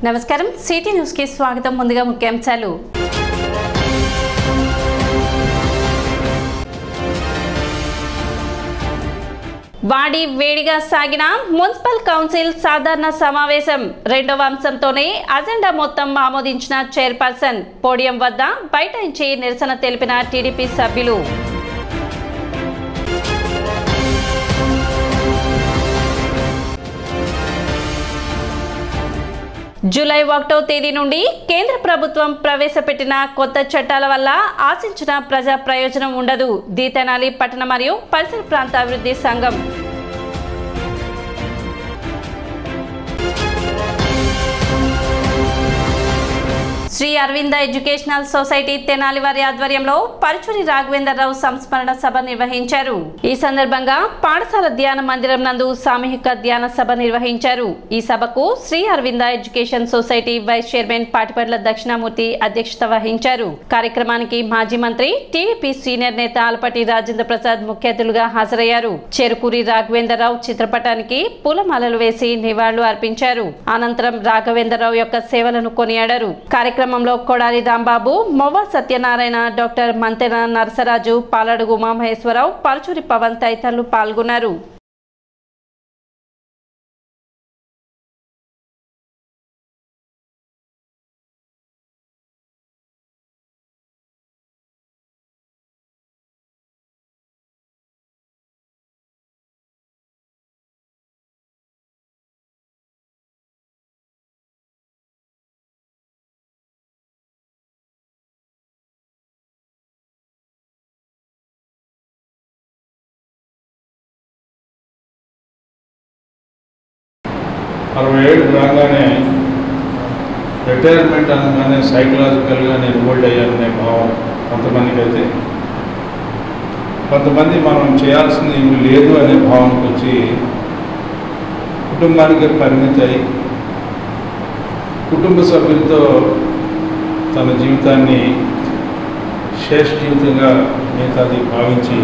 నమస్కారం city news కి స్వాగతం. ముందుగా ముఖ్యాంశాలు. వాడి వేడిగా సాగిన మున్సిపల్ కౌన్సిల్ సాధారణ సమావేశం రెండవ అంశంతోనే అజెండా మొత్తం ఆమోదించిన చైర్పర్సన్. పోడియం వద్ద బైఠాయించి నిరసన తెలిపిన టీడీపీ సభ్యులు. జూలై 1వ తేదీ నుండి కేంద్ర ప్రభుత్వం ప్రవేశపెట్టిన కొత్త చట్టాల వల్ల ఆశించిన ప్రజా ప్రయోజనం ఉండదు. దీతెనాలి పట్టణ మరియు పరిసర ప్రాంత అభివృద్ధి సంఘం. శ్రీ అరవింద ఎడ్యుకేషనల్ సొసైటీ తెనాలి వారి ఆధ్వర్యంలో పరుచూరి రాఘవేంద్రరావు సంస్మరణ సభ నిర్వహించారు. ఈ సందర్భంగా పాఠశాల ధ్యాన మందిరం నందు సామూహిక ధ్యాన సభ నిర్వహించారు. ఈ సభకు Shri Aravinda education society vice chairman Patiparla Dakshinamurthy అధ్యక్షత వహించారు. కార్యక్రమానికి మాజీ మంత్రి టీడీపీ సీనియర్ నేత ఆలపాటి రాజేంద్ర ప్రసాద్ ముఖ్య అతిథులుగా హాజరయ్యారు. చెరుకూరి రాఘవేంద్రరావు చిత్రపటానికి పూలమాలలు వేసి నివాళులు అర్పించారు. అనంతరం రాఘవేంద్రరావు యొక్క సేవలను కొనియాడారు. కార్యక్రమంలో కొడాలి రాంబాబు, మొవ్వ సత్యనారాయణ, డాక్టర్ మంతెన నరసరాజు, పాలడుగు ఉమామహేశ్వరరావు, పరుచూరి పవన్ తదితరులు పాల్గొన్నారు. రాగానే రిటైర్మెంట్ అనగానే సైకలాజికల్గా నేను ఓల్డ్ అయ్యాననే భావం కొంతమందికి అయితే, కొంతమంది మనం చేయాల్సింది ఏమి లేదు అనే భావనకు వచ్చి కుటుంబానికి పరిమితి అయి కుటుంబ సభ్యులతో తన జీవితాన్ని శేష జీవితంగా మిగతాది భావించి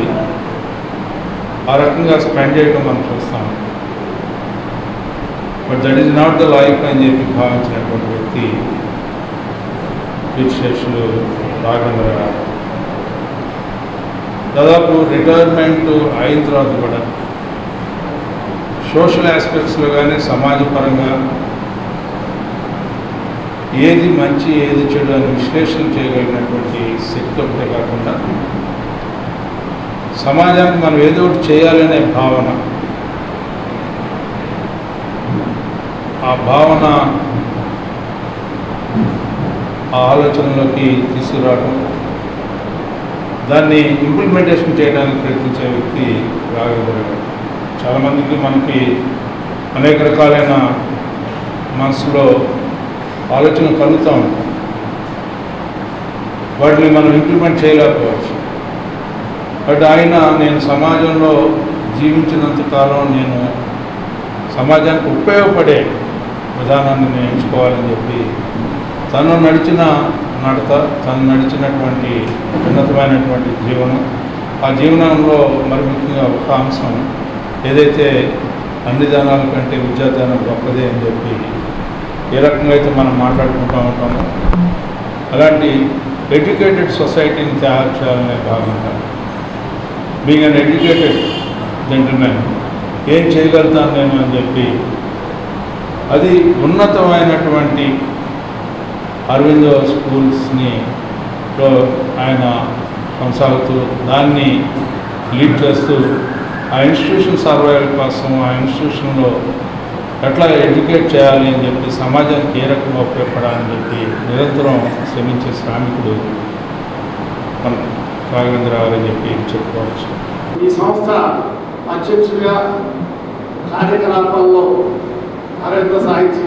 ఆ రకంగా స్పెండ్ చేయడం మనం చూస్తాం. But that is not the life అని చెప్పి భావించినటువంటి వ్యక్తి విశేషులు రాఘవేంద్ర గారు. దాదాపు రిటైర్మెంట్ అయిన తర్వాత కూడా సోషల్ ఆస్పెక్ట్స్లో కానీ సమాజపరంగా ఏది మంచి ఏది చెడు అని విశ్లేషణ చేయగలిగినటువంటి శక్తి ఒకటే కాకుండా సమాజానికి మనం ఏదో ఒకటి చేయాలనే భావన, ఆ భావన ఆ ఆలోచనలోకి తీసుకురావడం, దాన్ని ఇంప్లిమెంటేషన్ చేయడానికి ప్రయత్నించే వ్యక్తి రాఘవేంద్ర గారు. చాలామందికి మనకి అనేక రకాలైన మనసులో ఆలోచన కలుగుతూ ఉంటాం, వాటిని మనం ఇంప్లిమెంట్ చేయలేకపోవచ్చు. బట్ ఆయన నేను సమాజంలో జీవించినంతకాలం నేను సమాజానికి ఉపయోగపడే విధానాన్ని నేను ఎంచుకోవాలని చెప్పి తను నడిచిన నడత, తను నడిచినటువంటి ఉన్నతమైనటువంటి జీవనం, ఆ జీవనంలో మరి ముఖ్యంగా ఒక అంశం ఏదైతే అన్ని దానాల కంటే విద్యాదానం గొప్పదే అని చెప్పి ఏ రకంగా అయితే మనం మాట్లాడుకుంటూ ఉంటామో అలాంటి ఎడ్యుకేటెడ్ సొసైటీని తయారు చేయాలనే భాగంగా బీయింగ్ అన్ ఎడ్యుకేటెడ్ జెంటిల్మెన్ ఏం చేయగలుగుతాను నేను అని చెప్పి అది ఉన్నతమైనటువంటి అరవిందో స్కూల్స్ని ఆయన కొనసాగుతూ దాన్ని లీడ్ చేస్తూ ఆ ఇన్స్టిట్యూషన్ సర్వైవల్ కోసం ఆ ఇన్స్టిట్యూషన్లో ఎట్లా ఎడ్యుకేట్ చేయాలి అని చెప్పి సమాజానికి ఏ రకంగా ఉపయోగపడాలని చెప్పి నిరంతరం శ్రమించే శ్రామికుడు మన రాఘవేంద్ర గారు అని చెప్పి చెప్పుకోవచ్చు. ఈ సంస్థ అధ్యక్షుడిగా కార్యకలాపాల్లో అరవింద సాహిత్య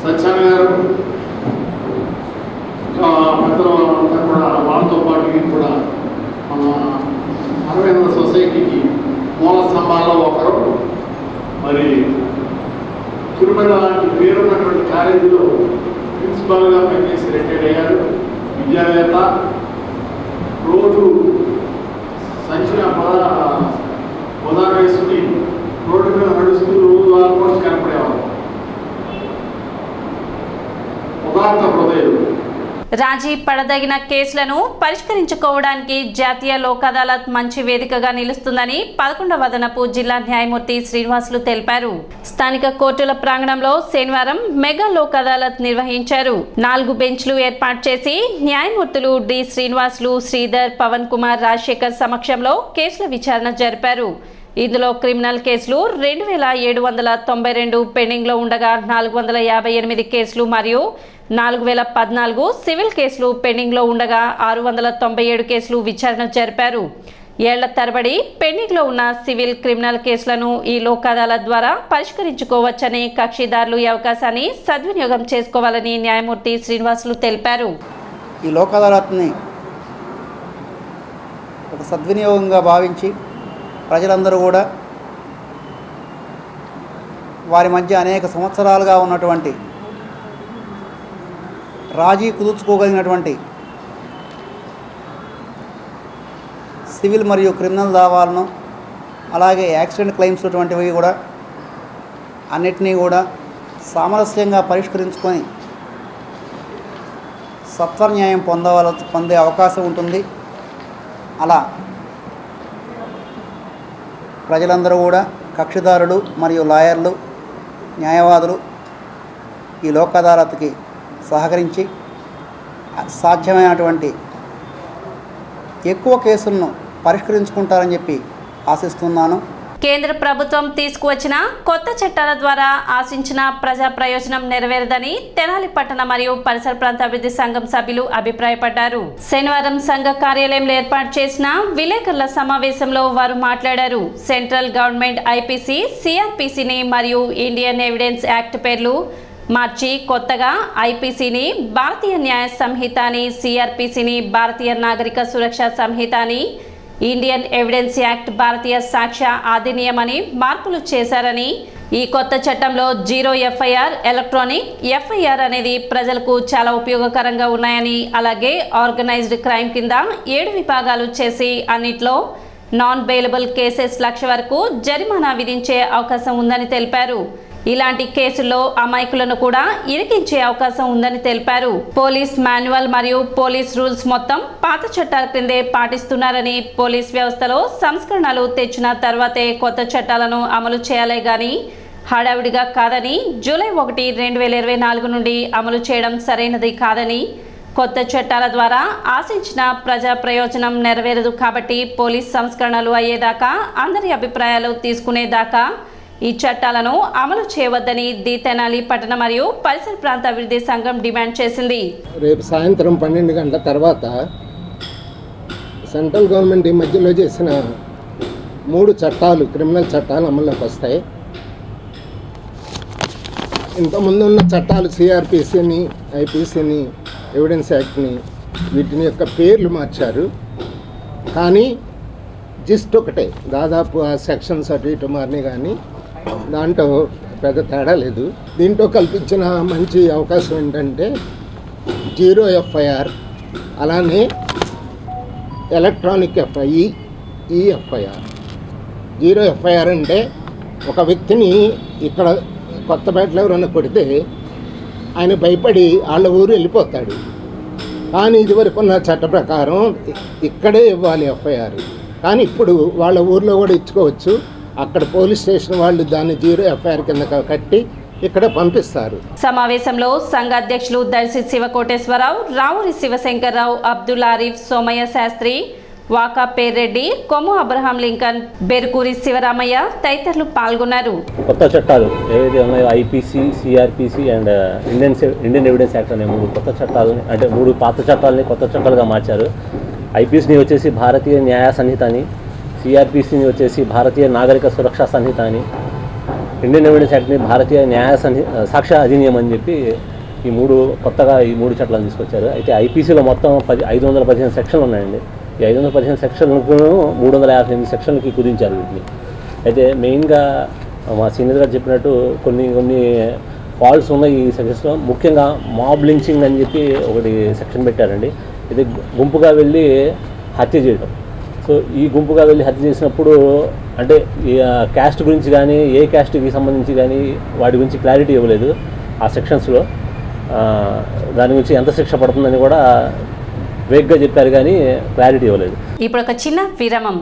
సత్యనారాయణ గారు పెద్దలు అంతా కూడా వాళ్ళతో పాటు కూడా మన అరవింద సొసైటీకి మూల స్తంభాల్లో ఒకరు. మరి తిరుమల లాంటి పేరున్నటువంటి కాలేజీలో ప్రిన్సిపాల్గా పనిచేసి రిటైర్ అయ్యారు. విద్యావేత్త. రోజు సంచిన ఉదాహరణ వేసుకుని రోడ్డు మీద నడుస్తూ రోజు ఆల్మోస్ట్ కనపడేవారు. ఉదాత్త హృదయులు. రాజీ పడదగిన కేసులను పరిష్కరించుకోవడానికి జాతీయ లోక్ అదాలత్ మంచి వేదికగా నిలుస్తుందని 11వ అదనపు జిల్లా న్యాయమూర్తి శ్రీనివాసులు తెలిపారు. స్థానిక కోర్టుల ప్రాంగణంలో శనివారం మెగా లోక్ అదాలత్ నిర్వహించారు. 4 బెంచ్లు ఏర్పాటు చేసి న్యాయమూర్తులు డి శ్రీనివాసులు, శ్రీధర్, పవన్ కుమార్, రాజశేఖర్ సమక్షంలో కేసుల విచారణ జరిపారు. ఇందులో క్రిమినల్ కేసులు 2792 పెండింగ్లో ఉండగా 458 కేసులు మరియు 4014 సివిల్ కేసులు పెండింగ్లో ఉండగా 697 కేసులు విచారణ జరిపారు. ఏళ్ల తరబడి పెండింగ్లో ఉన్న సివిల్, క్రిమినల్ కేసులను ఈ లోక్ అదాలత్ ద్వారా పరిష్కరించుకోవచ్చని కక్షిదారులు ఈ అవకాశాన్ని సద్వినియోగం చేసుకోవాలని న్యాయమూర్తి శ్రీనివాసులు తెలిపారు. ఈ లోక్ అదాలత్ని ఒక సద్వినియోగంగా భావించి ప్రజలందరూ కూడా వారి మధ్య అనేక సంవత్సరాలుగా ఉన్నటువంటి రాజీ కుదుర్చుకోగలిగినటువంటి సివిల్ మరియు క్రిమినల్ దావాలను, అలాగే యాక్సిడెంట్ క్లెయిమ్స్ అటువంటివి కూడా అన్నిటినీ కూడా సామరస్యంగా పరిష్కరించుకొని సత్వర న్యాయం పొందే అవకాశం ఉంటుంది. అలా ప్రజలందరూ కూడా కక్షిదారులు మరియు లాయర్లు, న్యాయవాదులు ఈ లోక్ అదాలత్కి సహకరించి సాధ్యమైనటువంటి ఎక్కువ కేసులను పరిష్కరించుకుంటారని చెప్పి ఆశిస్తున్నాను. కేంద్ర ప్రభుత్వం తీసుకువచ్చిన కొత్త చట్టాల ద్వారా ఆశించిన ప్రజా ప్రయోజనం నెరవేరదని తెనాలి పట్టణ మరియు పరిసర ప్రాంత అభివృద్ధి సంఘం సభ్యులు అభిప్రాయపడ్డారు. శనివారం సంఘ కార్యాలయంలో ఏర్పాటు చేసిన విలేకరుల సమావేశంలో వారు మాట్లాడారు. సెంట్రల్ గవర్నమెంట్ ఐపీసీ, సిఆర్పీసీని మరియు ఇండియన్ ఎవిడెన్స్ యాక్ట్ పేర్లు మార్చి కొత్తగా ఐపీసీని భారతీయ న్యాయ సంహిత అని, సిఆర్పీసీని భారతీయ నాగరిక సురక్ష సంహిత అని, ఇండియన్ ఎవిడెన్స్ యాక్ట్ భారతీయ సాక్ష్య అధినియం అని మార్పులు చేశారని, ఈ కొత్త చట్టంలో 0 ఎఫ్ఐఆర్, ఎలక్ట్రానిక్ ఎఫ్ఐఆర్ అనేది ప్రజలకు చాలా ఉపయోగకరంగా ఉన్నాయని, అలాగే ఆర్గనైజ్డ్ క్రైమ్ కింద 7 విభాగాలు చేసి అన్నిట్లో నాన్ బెయిలబుల్ కేసెస్ 1,00,000 వరకు జరిమానా విధించే అవకాశం ఉందని తెలిపారు. ఇలాంటి కేసుల్లో అమాయకులను కూడా ఇరికించే అవకాశం ఉందని తెలిపారు. పోలీస్ మాన్యువల్ మరియు పోలీస్ రూల్స్ మొత్తం పాత చట్టాల క్రిందే పాటిస్తున్నారని, పోలీస్ వ్యవస్థలో సంస్కరణలు తెచ్చిన తర్వాతే కొత్త చట్టాలను అమలు చేయాలే గాని హడావిడిగా కాదని, జూలై 1, 2024 నుండి అమలు చేయడం సరైనది కాదని, కొత్త చట్టాల ద్వారా ఆశించిన ప్రజా ప్రయోజనం నెరవేరదు కాబట్టి పోలీస్ సంస్కరణలు అయ్యేదాకా, అందరి అభిప్రాయాలు తీసుకునేదాకా ఈ చట్టాలను అమలు చేయవద్దని తెనాలి పట్టణ మరియు పరిసర ప్రాంత అభివృద్ధి సంఘం డిమాండ్ చేసింది. రేపు సాయంత్రం 12 గంటల తర్వాత సెంట్రల్ గవర్నమెంట్ ఈ మధ్యలో చేసిన 3 చట్టాలు, క్రిమినల్ చట్టాలు అమల్లోకి వస్తాయి. ఇంతకుముందు ఉన్న చట్టాలు సిఆర్పిసిని, ఐపీసీని, ఎవిడెన్స్ యాక్ట్ని, వీటిని యొక్క పేర్లు మార్చారు. కానీ జిస్ట్ ఒకటే, దాదాపు ఆ సెక్షన్స్ అటు ఇటు మారినాయి కానీ దాంట్లో పెద్ద తేడా లేదు. దీంట్లో కల్పించిన మంచి అవకాశం ఏంటంటే 0 ఎఫ్ఐఆర్, అలానే ఎలక్ట్రానిక్ ఎఫ్ఐఆర్. 0 ఎఫ్ఐఆర్ అంటే ఒక వ్యక్తిని ఇక్కడ కొత్తపేటలో ఎవరైనా కొడితే ఆయన భయపడి వాళ్ళ ఊరు వెళ్ళిపోతాడు. కానీ ఇదివరకు ఉన్న చట్ట ప్రకారం ఇక్కడే ఇవ్వాలి ఎఫ్ఐఆర్. కానీ ఇప్పుడు వాళ్ళ ఊర్లో కూడా ఇచ్చుకోవచ్చు. అక్కడ పోలీస్ స్టేషన్ వాళ్ళు దాన్ని 0 ఎఫ్ఐఆర్ కింద కట్టి ఇక్కడ పంపిస్తారు. సమావేశంలో సంఘ అధ్యక్షులు దర్శి శివకోటేశ్వరరావు, రావురి శివశంకర్రావు, అబ్దుల్ ఆరిఫ్, సోమయ్య శాస్త్రి, వాకా పేర్రెడ్డి, కొమ్ము అబ్రహాం లింకన్, బెరుకూరి శివరామయ్య తదితరులు పాల్గొన్నారు. కొత్త చట్టాలు ఏవైతే ఉన్నాయో IPC, CrPC and Indian evidence act అనే 3 కొత్త చట్టాలని, అంటే 3 పాత చట్టాలని కొత్త చట్టాలుగా మార్చారు. ఐపీసీని వచ్చేసి భారతీయ న్యాయ సంహిత అని, సిఆర్పిసిని వచ్చేసి భారతీయ నాగరిక సురక్షా సంహిత అని, ఇండియన్ ఎవిడెన్స్ యాక్ట్ని భారతీయ న్యాయ సాక్ష్య అధినియం అని చెప్పి కొత్తగా ఈ 3 చట్టాలను తీసుకొచ్చారు. అయితే ఐపీసీలో మొత్తం 515 సెక్షన్లు ఉన్నాయండి. ఈ 515 సెక్షన్లకు 358 సెక్షన్లకి కుదించారు వీటిని. అయితే మెయిన్గా మా సీనియర్ గారు చెప్పినట్టు కొన్ని ఫాల్ట్స్ ఉన్నాయి ఈ సెక్షన్స్లో. ముఖ్యంగా మాబ్ లించింగ్ అని చెప్పి ఒకటి సెక్షన్ పెట్టారండి. ఇది గుంపుగా వెళ్ళి హత్య చేయడం. సో ఈ గుంపుగా వెళ్ళి హత్య చేసినప్పుడు అంటే క్యాస్ట్ గురించి కానీ, ఏ క్యాస్ట్కి సంబంధించి కానీ వాటి గురించి క్లారిటీ ఇవ్వలేదు ఆ సెక్షన్స్లో. దాని గురించి ఎంత శిక్ష పడుతుందని కూడా వేగ్గా చెప్పారు కానీ క్లారిటీ ఇవ్వలేదు. ఇప్పుడు ఒక చిన్న విరామం.